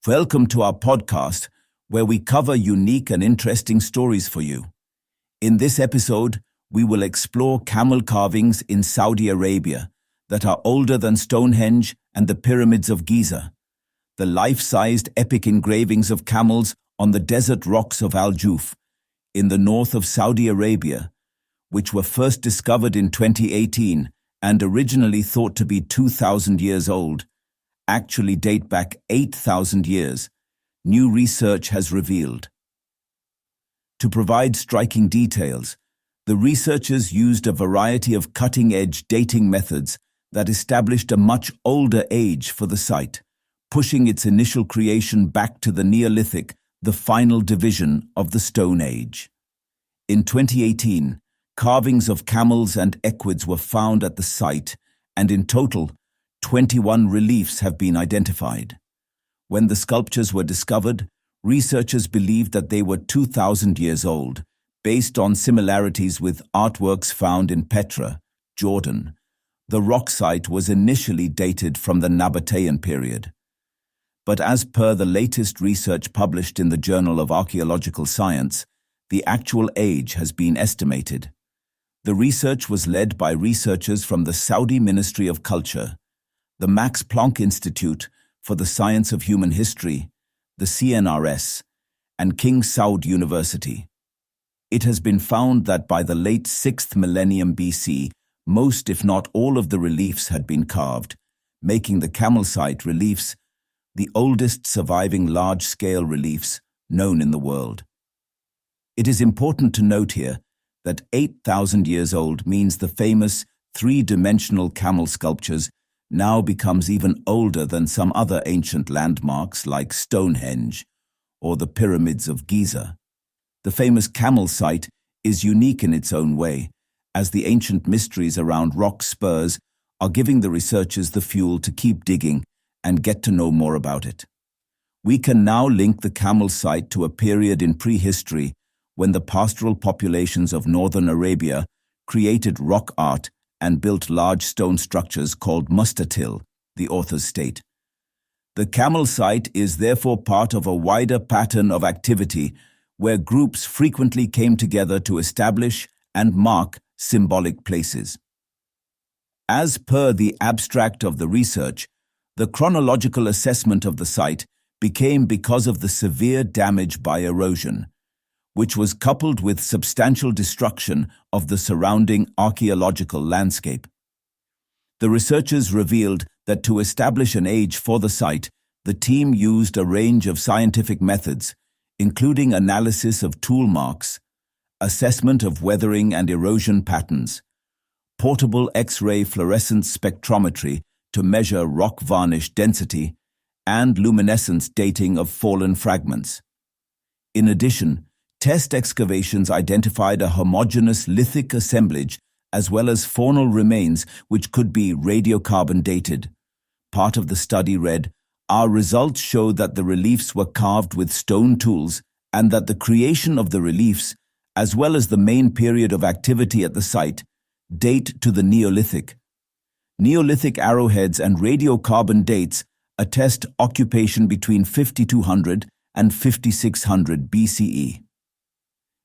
Welcome to our podcast, where we cover unique and interesting stories for you. In this episode, we will explore camel carvings in Saudi Arabia that are older than Stonehenge and the pyramids of Giza, the life-sized epic engravings of camels on the desert rocks of Al-Jouf in the north of Saudi Arabia, which were first discovered in 2018 and originally thought to be 2,000 years old, actually date back 8,000 years, new research has revealed. To provide striking details, the researchers used a variety of cutting-edge dating methods that established a much older age for the site, pushing its initial creation back to the Neolithic, the final division of the Stone Age. In 2018, carvings of camels and equids were found at the site, and in total, 21 reliefs have been identified. When the sculptures were discovered, researchers believed that they were 2,000 years old, based on similarities with artworks found in Petra, Jordan. The rock site was initially dated from the Nabatean period. But as per the latest research published in the Journal of Archaeological Science, the actual age has been estimated. The research was led by researchers from the Saudi Ministry of Culture, the Max Planck Institute for the Science of Human History, the CNRS, and King Saud University. It has been found that by the late 6th millennium BC, most if not all of the reliefs had been carved, making the camel site reliefs the oldest surviving large-scale reliefs known in the world. It is important to note here that 8,000 years old means the famous three-dimensional camel sculptures now becomes even older than some other ancient landmarks like Stonehenge or the pyramids of Giza. The famous camel site is unique in its own way, as the ancient mysteries around rock spurs are giving the researchers the fuel to keep digging and get to know more about it. We can now link the camel site to a period in prehistory when the pastoral populations of northern Arabia created rock art and built large stone structures called mustatil, the authors state. The camel site is therefore part of a wider pattern of activity where groups frequently came together to establish and mark symbolic places. As per the abstract of the research, the chronological assessment of the site became because of the severe damage by erosion, which was coupled with substantial destruction of the surrounding archaeological landscape. The researchers revealed that to establish an age for the site, the team used a range of scientific methods, including analysis of tool marks, assessment of weathering and erosion patterns, portable X-ray fluorescence spectrometry to measure rock varnish density, and luminescence dating of fallen fragments. In addition, test excavations identified a homogeneous lithic assemblage as well as faunal remains which could be radiocarbon dated. Part of the study read, "Our results show that the reliefs were carved with stone tools and that the creation of the reliefs, as well as the main period of activity at the site, date to the Neolithic. Neolithic arrowheads and radiocarbon dates attest occupation between 5200 and 5600 BCE.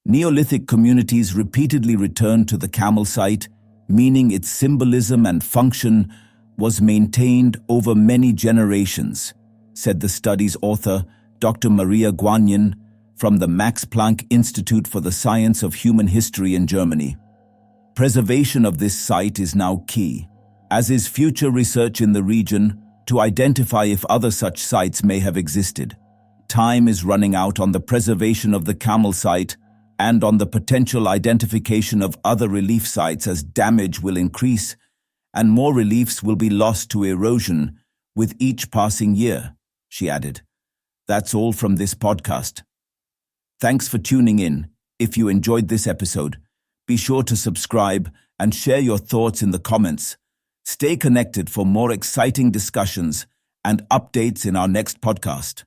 Neolithic communities repeatedly returned to the camel site, meaning its symbolism and function was maintained over many generations," said the study's author, Dr. Maria Guanyin, from the Max Planck Institute for the Science of Human History in Germany. Preservation of this site is now key, as is future research in the region to identify if other such sites may have existed. Time is running out on the preservation of the camel site and on the potential identification of other relief sites as damage will increase and more reliefs will be lost to erosion with each passing year, she added. That's all from this podcast. Thanks for tuning in. If you enjoyed this episode, be sure to subscribe and share your thoughts in the comments. Stay connected for more exciting discussions and updates in our next podcast.